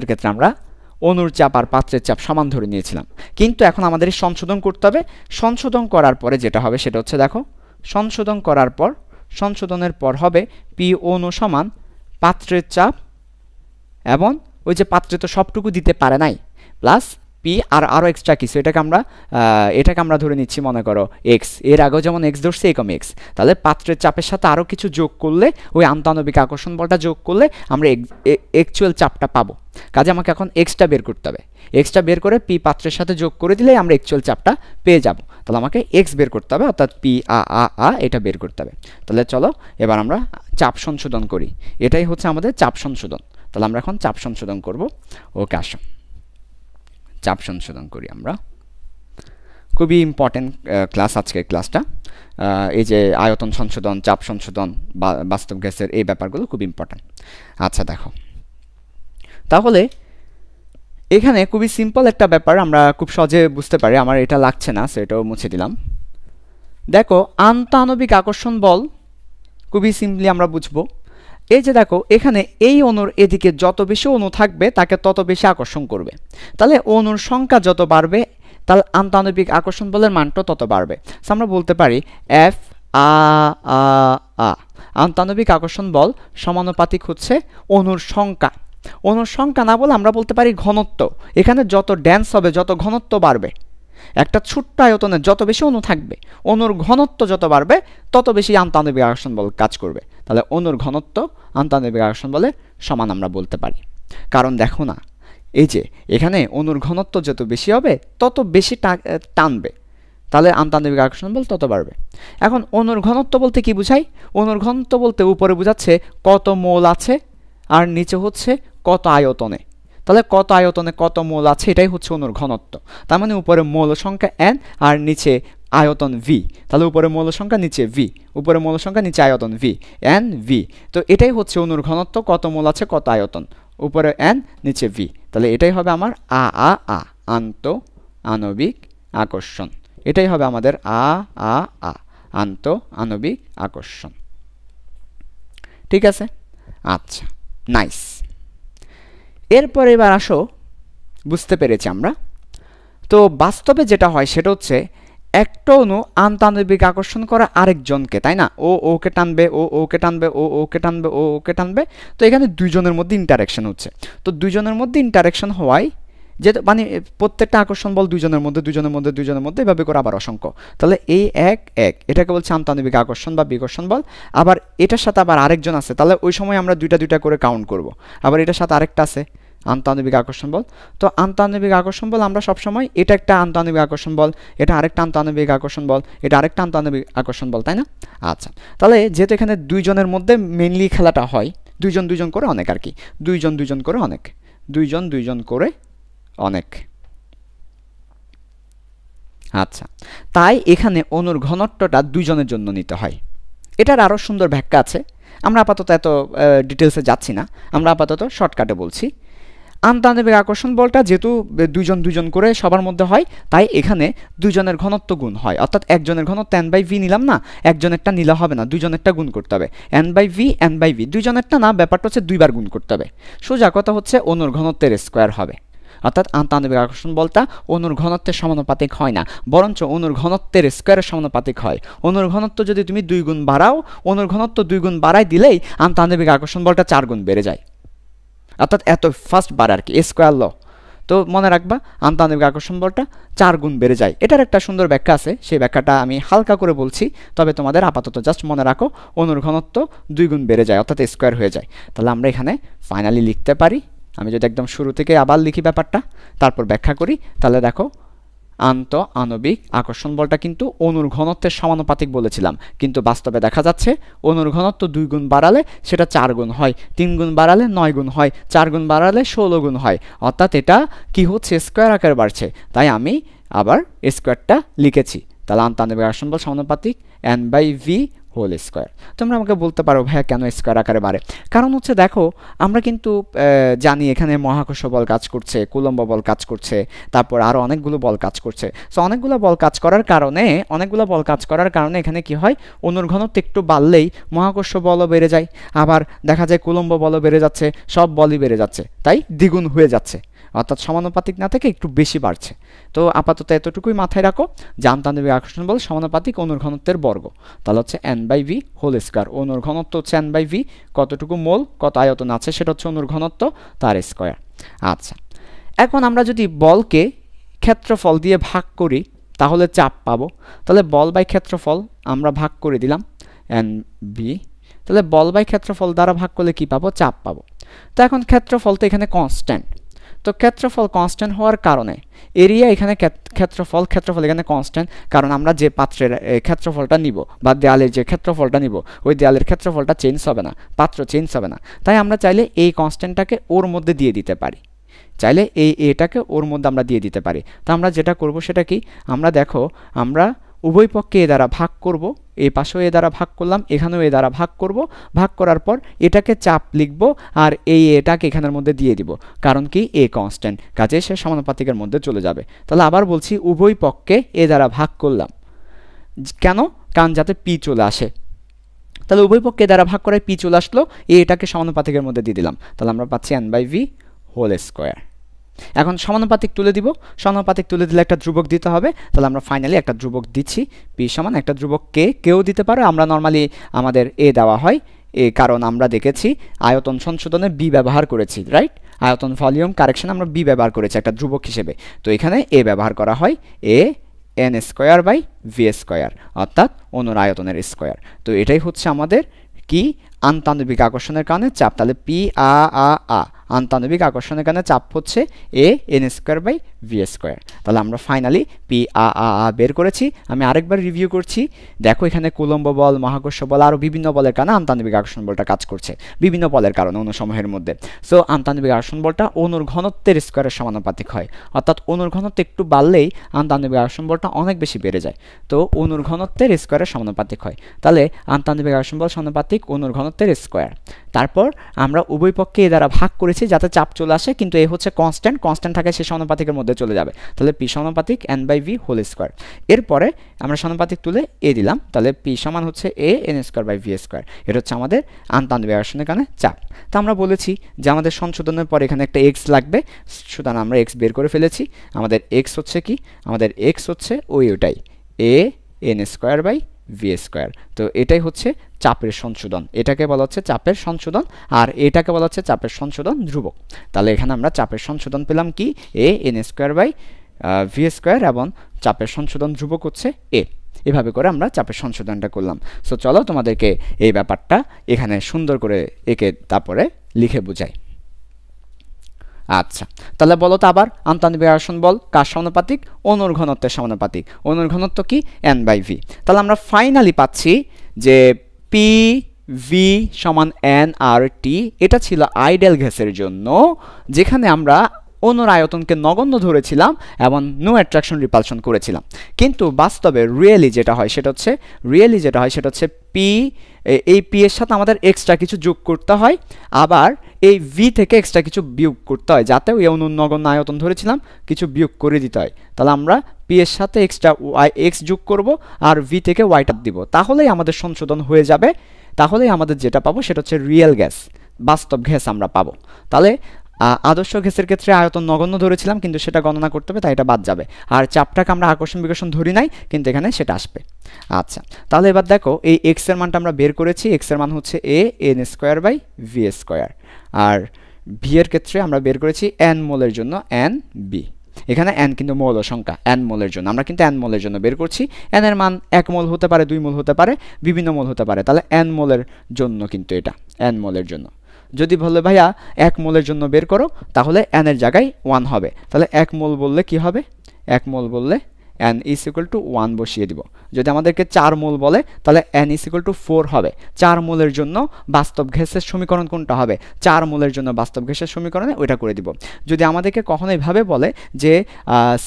ক্ষেত্রে আমরা অণুর চাপ আর পাত্রের চাপ সমান ধরে নিয়েছিলাম। কিন্তু এখন আমাদের সংশোধন করতে হবে। সংশোধন করার পরে যেটা হবে সেটা হচ্ছে, দেখো, সংশোধনের পর হবে পি অণু সমান পাত্রের চাপ, এবং ওই যে পাত্রে তো সবটুকু দিতে পারে নাই, প্লাস পি আর আরও এক্সট্রা কিছু, এটাকে আমরা ধরে নিচ্ছি মনে করো এক্স। এর আগেও যেমন এক্স ধরছে এরকম এক্স। তাহলে পাত্রের চাপের সাথে আরও কিছু যোগ করলে, ওই আন্তঃআণবিক আকর্ষণ বলটা যোগ করলে আমরা অ্যাকচুয়াল চাপটা পাবো। কাজে আমাকে এখন এক্সটা বের করতে হবে। এক্সটা বের করে পি পাত্রের সাথে যোগ করে দিলেই আমরা অ্যাকচুয়াল চাপটা পেয়ে যাব। তাহলে আমাকে এক্স বের করতে হবে, অর্থাৎ পি আ এটা বের করতে হবে। তাহলে চলো এবার আমরা চাপ সংশোধন করি। এটাই হচ্ছে আমাদের চাপ সংশোধন। তাহলে আমরা এখন চাপ সংশোধন করব। ওকে, আসো চাপ সংশোধন করি আমরা। খুবই ইম্পর্টেন্ট ক্লাস আজকের ক্লাসটা। এই যে আয়তন সংশোধন, চাপ সংশোধন, বাস্তব গ্যাসের এই ব্যাপারগুলো খুব ইম্পর্টেন্ট। আচ্ছা দেখো, তাহলে এখানে খুবই সিম্পল একটা ব্যাপার আমরা খুব সহজে বুঝতে পারি। আমার এটা লাগছে না, সেটাও মুছে দিলাম। দেখো, আন্তঃআণবিক আকর্ষণ বল খুবই সিম্পলি আমরা বুঝবো। এই যে দেখো, এখানে এই অণুর এদিকে যত বেশি অণু থাকবে তাকে তত বেশি আকর্ষণ করবে। তাহলে অণুর সংখ্যা যত বাড়বে তাহলে আন্তঃআণবিক আকর্ষণ বলের মানটা তত বাড়বে। আমরা বলতে পারি এফ আ আন্তঃআণবিক আকর্ষণ বল সমানুপাতিক হচ্ছে অণুর সংখ্যা। অণুর সংখ্যা না বলে আমরা বলতে পারি ঘনত্ব। এখানে যত ডেন্স হবে, যত ঘনত্ব বাড়বে, একটা ছোট্ট আয়তনে যত বেশি অণু থাকবে, অণুর ঘনত্ব যত বাড়বে তত বেশি আন্তঃআণবিক আকর্ষণ বল কাজ করবে। তাহলে অণুর ঘনত্ব আন্তঃআণবিক আকর্ষণ বলের সমান আমরা বলতে পারি। কারণ দেখো না, এই যে এখানে অণুর ঘনত্ব যত বেশি হবে তত বেশি টানবে, তাহলে আন্তঃআণবিক আকর্ষণ বল তত বাড়বে। এখন অণুর ঘনত্ব বলতে কি বুঝাই? অণুর ঘনত্ব বলতে উপরে বোঝাচ্ছে কত মোল আছে, আর নিচে হচ্ছে কত আয়তনে। তাহলে কত আয়তনে কত মোল আছে এটাই হচ্ছে অণুর ঘনত্ব। তার মানে উপরে মোল সংখ্যা n আর নিচে আয়তন v। তাহলে উপরে মোল সংখ্যা, নিচে v, উপরে মোল সংখ্যা নিচে আয়তন v, n v। তো এটাই হচ্ছে অণুর ঘনত্ব, কত মোল আছে কত আয়তন, উপরে n নিচে v। তাহলে এটাই হবে আমার আন্তঃআণবিক আকর্ষণ। এটাই হবে আমাদের আন্তঃআণবিক আকর্ষণ। ঠিক আছে, আচ্ছা নাইস। এরপর এবার আসো, বুঝতে পেরেছি আমরা। তো বাস্তবে যেটা হয় সেটা হচ্ছে একটা অণু আন্তঃআণবিক আকর্ষণ করা আরেকজনকে, তাই না? ও ওকে টানবে, ও ওকে টানবে, ও ওকে টানবে, ও ওকে টানবে। তো এখানে দুইজনের মধ্যে ইন্টারাকশন হচ্ছে। তো দুইজনের মধ্যে ইন্টারাকশন হওয়ায় যে মানে প্রত্যেকটা আকর্ষণ বল দুইজনের মধ্যে এভাবে করে আবার অসংখ্য। তাহলে এই এক এটাকে বলছে আন্তঃআণবিক আকর্ষণ বা বিকর্ষণ বল। আবার এটার সাথে আবার আরেকজন আছে, তাহলে ওই সময় আমরা দুইটা করে কাউন্ট করব। আবার এটার সাথে আরেকটা আছে আন্তঃআণবিক আকর্ষণ বল। তো আন্তঃআণবিক আকর্ষণ বল আমরা সবসময় এটা একটা আন্তঃআণবিক আকর্ষণ বল, এটা আরেকটা আন্তঃআণবিক আকর্ষণ বল, এটা আরেকটা আন্তঃআণবিক আকর্ষণ বল, তাই না? আচ্ছা, তাহলে যেহেতু এখানে দুইজনের মধ্যে মেইনলি খেলাটা হয়, দুইজন করে অনেক আর কি, দুইজন করে অনেক। আচ্ছা, তাই এখানে অণুর ঘনত্বটা দুইজনের জন্য নিতে হয়। এটার আরও সুন্দর ব্যাখ্যা আছে, আমরা আপাতত এত ডিটেলসে যাচ্ছি না, আমরা আপাতত শর্টকাটে বলছি। আন্তঃআণবিক আকর্ষণ বলটা যেহেতু দুইজন দুইজন করে সবার মধ্যে হয়, তাই এখানে দুইজনের ঘনত্ব গুণ হয়, অর্থাৎ একজনের ঘনত্ব n/v নিলাম না, একজনেরটা নিলে হবে না, দুইজনেরটা গুণ করতে হবে। n/v দুইজনেরটা না, ব্যাপারটা হচ্ছে দুইবার গুণ করতে হবে। সোজা কথা হচ্ছে অণুর ঘনত্বের স্কোয়ার হবে, অর্থাৎ আন্তঃআণবিক আকর্ষণ বলটা অণুর ঘনত্বের সমানুপাতিক হয় না, বরঞ্চ অণুর ঘনত্বের স্কোয়ারের সমানুপাতিক হয়। অণুর ঘনত্ব যদি তুমি 2 গুণ বাড়াও, অণুর ঘনত্ব 2 গুণ বাড়াই দিলেই আন্তঃআণবিক আকর্ষণ বলটা 4 গুণ বেড়ে যায়, অর্থাৎ এত ফাস্ট বাড়ে আর কি, স্কোয়ার ল। তো মনে রাখবা আন্তঃআণবিক আকর্ষণ বলটা 4 গুণ বেড়ে যায়। এটার একটা সুন্দর ব্যাখ্যা আছে, সেই ব্যাখ্যাটা আমি হালকা করে বলছি, তবে তোমাদের আপাতত জাস্ট মনে রাখো অণুর ঘনত্ব 2 গুণ বেড়ে যায়, অর্থাৎ স্কোয়ার হয়ে যায়। তাহলে আমরা এখানে ফাইনালি লিখতে পারি, আমি যদি একদম শুরু থেকে আবার লিখি ব্যাপারটা, তারপর ব্যাখ্যা করি, তাহলে দেখো আন্তঃআণবিক আকর্ষণ বলটা কিন্তু অণুর ঘনত্বের সমানুপাতিক বলেছিলাম, কিন্তু বাস্তবে দেখা যাচ্ছে অণুর ঘনত্ব 2 গুণ বাড়ালে সেটা 4 গুণ হয়, 3 গুণ বাড়ালে 9 গুণ হয়, 4 গুণ বাড়ালে 16 গুণ হয়, অর্থাৎ এটা কি হচ্ছে, স্কোয়ার আকারে বাড়ছে। তাই আমি আবার স্কোয়ারটা লিখেছি। তাহলে আন্তঃআণবিক আকর্ষণ বল সমানুপাতিক n/v হোল স্কোয়ার। তোমরা আমাকে বলতে পারো ভাইয়া কেন স্কোয়ার আকারে বাড়ে? কারণ হচ্ছে দেখো, আমরা কিন্তু জানি এখানে মহাকর্ষ বল কাজ করছে, কুলম্ব বল কাজ করছে, তারপর আরও অনেকগুলো বল কাজ করছে। সো অনেকগুলো বল কাজ করার কারণে এখানে কি হয়, অণুর ঘনত্ব একটু বাড়লেই মহাকর্ষ বলও বেড়ে যায়, আবার দেখা যায় কুলম্ব বলও বেড়ে যাচ্ছে, সব বলই বেড়ে যাচ্ছে, তাই দ্বিগুণ হয়ে যাচ্ছে, অর্থাৎ সমানুপাতিক না থেকে একটু বেশি বাড়ছে। তো আপাতত এতটুকুই মাথায় রাখো যে আন্তঃআণবিক আকর্ষণ বল সমানুপাতিক অণুর ঘনত্বের বর্গ। তাহলে হচ্ছে n/v হোল স্কোয়ার, অণুর ঘনত্ব হচ্ছে n/v, কতটুকু মোল কত আয়তন আছে সেটা হচ্ছে অণুর ঘনত্ব, তার স্কোয়ার। আচ্ছা, এখন আমরা যদি বলকে ক্ষেত্রফল দিয়ে ভাগ করি তাহলে চাপ পাবো। তাহলে বল বাই ক্ষেত্রফল আমরা ভাগ করে দিলাম n/v, তাহলে বল বাই ক্ষেত্রফল দ্বারা ভাগ করলে কি পাবো, চাপ পাবো। তো এখন ক্ষেত্রফল তো এখানে কনস্ট্যান্ট, তো ক্ষেত্রফল কনস্ট্যান্ট হওয়ার কারণে এরিয়া এখানে ক্ষেত্রফল এখানে কনস্ট্যান্ট, কারণ আমরা যে পাত্রের ক্ষেত্রফলটা নিব বা দেয়ালের যে ক্ষেত্রফলটা নিব, ওই দেয়ালের ক্ষেত্রফলটা চেঞ্জ হবে না, পাত্র চেঞ্জ হবে না। তাই আমরা চাইলে এই কনস্ট্যান্টটাকে ওর মধ্যে দিয়ে দিতে পারি, চাইলে এই এটাকে ওর মধ্যে আমরা দিয়ে দিতে পারি। তো আমরা যেটা করব সেটা কি, আমরা দেখো আমরা উভয় পক্ষে এ দ্বারা ভাগ করব, এই পাশেও এ দ্বারা ভাগ করলাম, এখানেও এ দ্বারা ভাগ করব, ভাগ করার পর এটাকে চাপ লিখব আর এটাকে এখানের মধ্যে দিয়ে দিব, কারণ কি এ কনস্ট্যান্ট, কাজে সে সমানুপাতিকের মধ্যে চলে যাবে। তাহলে আবার বলছি উভয় পক্ষে এ দ্বারা ভাগ করলাম, কেন, কারণ যাতে পি চলে আসে। তাহলে উভয় পক্ষে দ্বারা ভাগ করে পি চলে আসলো, এটাকে সমানুপাতিকের মধ্যে দিয়ে দিলাম, তাহলে আমরা পাচ্ছি n/v হোল স্কোয়ার। এখন সমানুপাতিক তুলে দিব, সমানুপাতিক তুলে দিলে একটা ধ্রুবক দিতে হবে, তাহলে আমরা ফাইনালি একটা ধ্রুবক দিচ্ছি, পি সমান একটা ধ্রুবক কে, কেউ দিতে পারো, আমরা নর্মালি আমাদের এ দেওয়া হয়, কারণ আমরা দেখেছি আয়তন সংশোধনে বি ব্যবহার করেছি, রাইট, আয়তন ভলিউম কারেকশন আমরা বি ব্যবহার করেছি একটা ধ্রুবক হিসেবে। তো এখানে এ ব্যবহার করা হয়, n square by V square, অর্থাৎ অণুর আয়তনের স্কোয়ার। তো এটাই হচ্ছে আমাদের কি, আন্তঃআণবিক আকর্ষণের কারণে চাপ। তাহলে পি আন্তঃআণবিক আকর্ষণের কারণে চাপ হচ্ছে n square by V square. তাহলে আমরা ফাইনালি পি বের করেছি। আমি আরেকবার রিভিউ করছি, দেখো এখানে কুলম্ব বল, মহাকর্ষ বল, আরও বিভিন্ন বলের কারণে আন্তঃআণবিক আকর্ষণ বলটা কাজ করছে, বিভিন্ন বলের কারণে অণুসমূহের মধ্যে। সো আন্তঃআণবিক আকর্ষণ বলটা অণুর ঘনত্বের স্কোয়ারের সমানুপাতিক হয়, অর্থাৎ অণুর ঘনত্ব একটু বাড়লেই আন্তঃআণবিক আকর্ষণ বলটা অনেক বেশি বেড়ে যায়, তো অণুর ঘনত্বের স্কোয়ারের সমানুপাতিক হয়। তাহলে আন্তঃআণবিক আকর্ষণ বল সমানুপাতিক অণুর ঘনত্বের স্কোয়ার। তারপর আমরা উভয় পক্ষে এ দ্বারা ভাগ করেছি যাতে চাপ চলে আসে, কিন্তু এ হচ্ছে কনস্ট্যান্ট থাকে, সে সমানুপাতিকের মধ্যে চলে যাবে, তাহলে পি সমানুপাতিক n/v হোল স্কোয়ার। এরপরে আমরা সমানুপাতিক তুলে এ দিলাম, তাহলে পি সমান হচ্ছে n square by V square. এটা হচ্ছে আমাদের আন্তঃআণবিক আকর্ষণের কারণে চাপ। তো আমরা বলেছি যে আমাদের সংশোধনের পর এখানে একটা এক্স লাগবে, সুতরাং আমরা এক্স বের করে ফেলেছি। আমাদের এক্স হচ্ছে কি, আমাদের এক্স হচ্ছে ওইটাই n square by V square. তো এটাই হচ্ছে চাপের সংশোধন, এটাকে বলা হচ্ছে চাপের সংশোধন, আর এটাকে বলা হচ্ছে চাপের সংশোধন ধ্রুবক। তাহলে এখানে আমরা চাপের সংশোধন পেলাম কি, n square by V square, এবং চাপের সংশোধন ধ্রুবক হচ্ছে এ। এভাবে করে আমরা চাপের সংশোধনটা করলাম। সো চলো তোমাদেরকে এই ব্যাপারটা এখানে সুন্দর করে একে তারপরে লিখে বুঝাই। আচ্ছা, তাহলে বলো তো আবার আন্তঃআণবিক আকর্ষণ বল কার সমানুপাতিক, অণুর ঘনত্বের সমানুপাতিক। অণুর ঘনত্ব কি, n/v। তাহলে আমরা ফাইনালি পাচ্ছি যে পি ভি সমান n/t। এটা ছিল আইডিয়াল গ্যাসের জন্য, যেখানে আমরা অণুর আয়তনকে নগণ্য ধরেছিলাম এবং নো অ্যাট্রাকশন রিপালশন করেছিলাম। কিন্তু বাস্তবে রিয়েলি যেটা হয় সেটা হচ্ছে পি, এই পি এর সাথে আমাদের এক্সট্রা কিছু যোগ করতে হয়, আবার এই ভি থেকে এক্সট্রা কিছু বিয়োগ করতে হয়, যাতে ওই অণুর নগণ্য আয়তন ধরেছিলাম কিছু বিয়োগ করে দিতে হয়। তাহলে আমরা পি এর সাথে এক্সট্রা এক্স যোগ করব আর ভি থেকে ওয়াইটা দিব, তাহলেই আমাদের সংশোধন হয়ে যাবে। তাহলেই আমাদের যেটা পাবো সেটা হচ্ছে রিয়েল গ্যাস, বাস্তব গ্যাস আমরা পাবো। তাহলে আদর্শ গ্যাসের ক্ষেত্রে আয়তন নগণ্য ধরেছিলাম, কিন্তু সেটা গণনা করতে হবে, তাই এটা বাদ যাবে। আর চাপটাকে আমরা আকর্ষণ বিকর্ষণ ধরি নাই, কিন্তু এখানে সেটা আসবে। আচ্ছা, তাহলে এবার দেখো এই এক্স এর মানটা আমরা বের করেছি। এক্স এর মান হচ্ছে A N square by V square, আর ভি এর ক্ষেত্রে আমরা বের করেছি এন মোলের জন্য এন বি। এখানে এন কিন্তু মৌল সংখ্যা, এন মোলের জন্য আমরা কিন্তু এন মোলের জন্য বের করছি। এন এর মান 1 মোল হতে পারে, 2 মোল হতে পারে, বিভিন্ন মোল হতে পারে। তাহলে এন মোলের জন্য কিন্তু এটা এন মোলের জন্য। যদি বলে ভাইয়া 1 মোলের জন্য বের করো, তাহলে এন এর জায়গায় 1 হবে। তাহলে 1 মোল বললে কি হবে? 1 মোল বললে n is equal to 1 বসিয়ে দিব। যদি আমাদেরকে 4 মোল বলে, তাহলে n is equal to 4 হবে। 4 মোলের জন্য বাস্তব গ্যাসের সমীকরণ কোনটা হবে? 4 মোলের জন্য বাস্তব গ্যাসের সমীকরণে ওইটা করে দিব। যদি আমাদেরকে কখনো এইভাবে বলে যে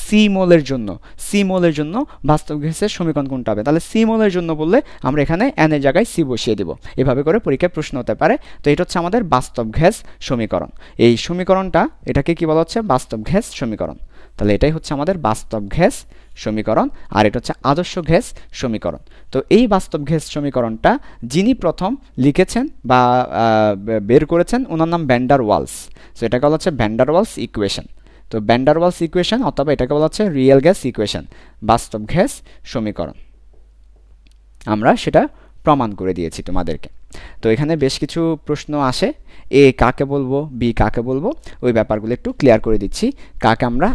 সি মোলের জন্য বাস্তব গ্যাসের সমীকরণ কোনটা হবে, তাহলে সি মোলের জন্য বললে আমরা এখানে n এর জায়গায় সি বসিয়ে দিব। এভাবে করে পরীক্ষায় প্রশ্ন হতে পারে। তো এটা হচ্ছে আমাদের বাস্তব গ্যাস সমীকরণ। এই সমীকরণটা, এটাকে কি বলা হচ্ছে? বাস্তব গ্যাস সমীকরণ। তাহলে এটাই হচ্ছে আমাদের বাস্তব গ্যাস সমীকরণ, আর এটা হচ্ছে আদর্শ গ্যাস সমীকরণ। তো এই বাস্তব গ্যাস সমীকরণটা যিনি প্রথম লিখেছেন বা বের করেছেন, ওনার নাম ভ্যান ডার ওয়ালস। সো এটাকে বলা হচ্ছে ভ্যান ডার ওয়ালস ইকুয়েশন। তো ভ্যান ডার ওয়ালস ইকুয়েশন অথবা এটাকে বলা হচ্ছে রিয়েল গ্যাস ইকুয়েশন, বাস্তব গ্যাস সমীকরণ। আমরা সেটা প্রমাণ করে দিয়েছি তোমাদেরকে। তো এখানে বেশ কিছু প্রশ্ন আসে, এ কাকে বলবো, বি কাকে বলবো, ওই ব্যাপারগুলো একটু ক্লিয়ার করে দিচ্ছি। কাকে আমরা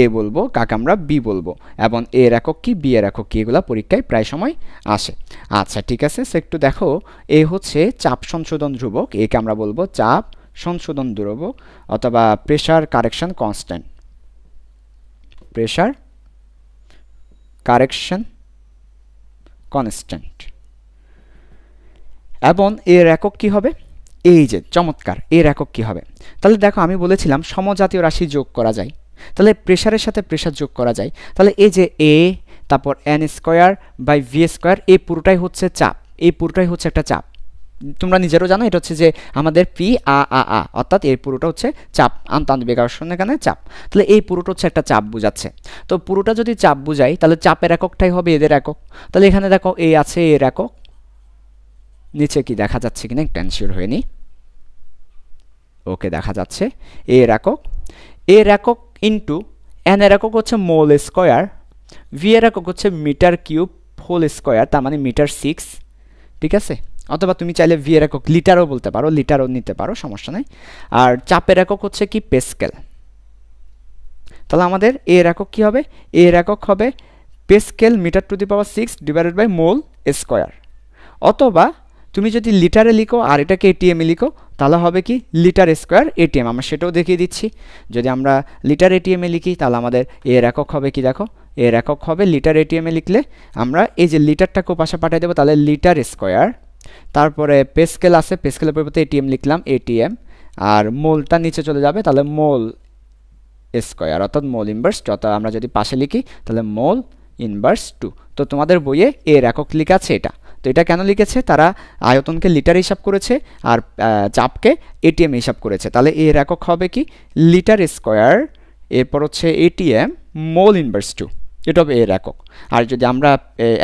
এ বলবো, কাকে আমরা বি বলবো, এবং এর একক কি, বি এর একক কি, এগুলো পরীক্ষায় প্রায় সময় আসে। আচ্ছা ঠিক আছে, সো একটু দেখো, এ হচ্ছে চাপ সংশোধন ধ্রুবক, একে আমরা বলবো চাপ সংশোধন ধ্রুবক অথবা pressure correction constant, pressure correction constant. এবং এর একক কি হবে? এই যে চমৎকার, এর একক কি হবে? তাহলে দেখো, আমি বলেছিলাম সমজাতীয় রাশি যোগ করা যায়, তাহলে প্রেসারের সাথে প্রেসার যোগ করা যায়। তাহলে এই যে এ, তারপর N square by V square, এই পুরোটাই হচ্ছে চাপ, এই পুরোটাই হচ্ছে একটা চাপ। তোমরা নিজেরও জানো এটা হচ্ছে যে আমাদের পি আ, অর্থাৎ এই পুরোটা হচ্ছে চাপ, আন্তঃআণবিক আকর্ষণ এখানে চাপ। তাহলে এই পুরোটা হচ্ছে একটা চাপ বোঝাচ্ছে। তো পুরোটা যদি চাপ বোঝাই, তাহলে চাপের এককটাই হবে এদের একক। তাহলে এখানে দেখো এ আছে, এর একক, নিচে কি দেখা যাচ্ছে কিনা একটু এনশিওর হয়ে নি। ওকে, দেখা যাচ্ছে এর একক, এর একক ইন্টু এন এর একক হচ্ছে মোল স্কোয়ার, ভি এর একক হচ্ছে মিটার কিউব হোল স্কোয়ার, তার মানে মিটার 6, ঠিক আছে? অথবা তুমি চাইলে ভি এর একক লিটারও বলতে পারো, লিটারও নিতে পারো, সমস্যা নেই। আর চাপের একক হচ্ছে কি পেস্কেল। তাহলে আমাদের এর একক কি হবে? এর একক হবে pascal metre to the power 6 divided by mole square. অথবা তুমি যদি লিটারে লিখো আর এটাকে এটিএমে লিখো, তাহলে হবে কি লিটার স্কোয়ার এটিএম। আমরা সেটাও দেখিয়ে দিচ্ছি। যদি আমরা লিটার এটিএমে লিখি, তাহলে আমাদের এর একক হবে কি, দেখো এর একক হবে লিটার এটিএমে লিখলে আমরা এই যে লিটারটাকেও পাশে পাঠিয়ে দেবো, তাহলে লিটার স্কোয়ার। তারপরে পেস্কেল আছে, পেস্কেলের পরিবর্তে এটিএম লিখলাম, এটিএম। আর মোলটা নিচে চলে যাবে, তাহলে মোল স্কোয়ার অর্থাৎ মোল ইনভার্স, অর্থাৎ আমরা যদি পাশে লিখি তাহলে মোল ইনভার্স 2। তো তোমাদের বইয়ে এর একক লেখা আছে এটা। তো এটা কেন লিখেছে? তারা আয়তনকে লিটার হিসাব করেছে আর চাপকে এটিএম হিসাব করেছে। তাহলে এর একক হবে কি লিটার স্কোয়ার, এরপর হচ্ছে এটিএম মোল ইনভার্স 2, এটা হবে এর একক। আর যদি আমরা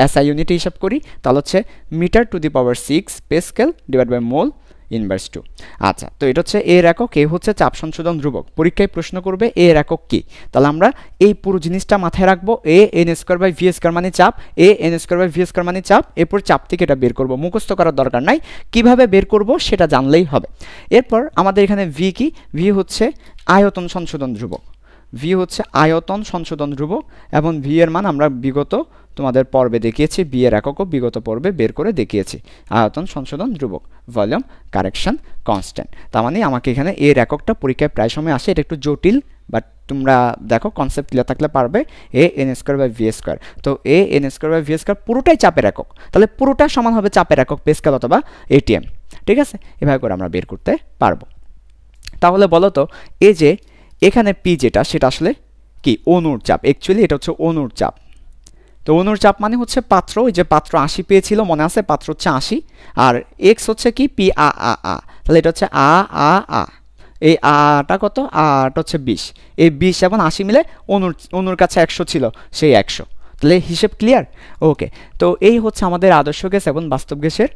এসআই ইউনিটে হিসাব করি, তাহলে হচ্ছে metre to the power 6 pascal divide by mole inverse 2। আচ্ছা, তো এটা হচ্ছে এর একক, এ হচ্ছে চাপ সংশোধন ধ্রুবক। পরীক্ষায় প্রশ্ন করবে এর একক কি, তাহলে আমরা এই পুরো জিনিসটা মাথায় রাখবো। A N square by V square মানে চাপ, A N square by V square মানে চাপ। এরপর চাপ থেকে এটা বের করব, মুখস্থ করার দরকার নাই, কিভাবে বের করব সেটা জানলেই হবে। এরপর আমাদের এখানে ভি কি, ভি হচ্ছে আয়তন সংশোধন ধ্রুবক, ভি হচ্ছে আয়তন সংশোধন ধ্রুবক। এবং ভি এর মান আমরা বিগত তোমাদের পর্বে দেখিয়েছি, বি এর এককও বিগত পর্বে বের করে দেখিয়েছি, আয়তন সংশোধন ধ্রুবক, ভলিউম কারেকশন কনস্ট্যান্ট। তার মানে আমাকে এখানে এর এককটা পরীক্ষায় প্রায় সময় আসে, এটা একটু জটিল, বাট তোমরা দেখো কনসেপ্ট ক্লিয়ার থাকলে পারবে। A N square by V square, তো A N square by V square পুরোটাই চাপের একক, তাহলে পুরোটা সমান হবে চাপের একক পেস্কেল অথবা এটিএম, ঠিক আছে? এভাবে করে আমরা বের করতে পারবো। তাহলে বলো তো, এই যে এখানে পি যেটা সেটা আসলে কি অণুর চাপ, অ্যাকচুয়ালি এটা হচ্ছে অণুর চাপ। তো অণুর চাপ মানে হচ্ছে পাত্র, ওই যে পাত্র 80 পেয়েছিল মনে আছে, পাত্র হচ্ছে 80, আর এক্স হচ্ছে কি পি আ, তাহলে এটা হচ্ছে আ, এই আটা কত, আটা হচ্ছে 20, এই 20 এবং 80 মিলে অণুর কাছে 100 ছিল, সেই 100। তাহলে হিসেব ক্লিয়ার? ওকে, তো এই হচ্ছে আমাদের আদর্শ গ্যাস এবং বাস্তব গ্যাসের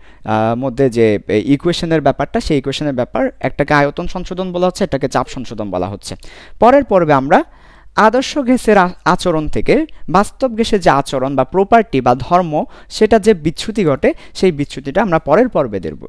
মধ্যে যে ইকুয়েশনের ব্যাপারটা, সেই ইকুয়েশনের ব্যাপার। একটাকে আয়তন সংশোধন বলা হচ্ছে, একটাকে চাপ সংশোধন বলা হচ্ছে। পরের পর্বে আমরা আদর্শ গ্যাসের আচরণ থেকে বাস্তব গ্যাসের যে আচরণ বা প্রপার্টি বা ধর্ম, সেটা যে বিচ্যুতি ঘটে, সেই বিচ্যুতিটা আমরা পরের পর্বে দেখব।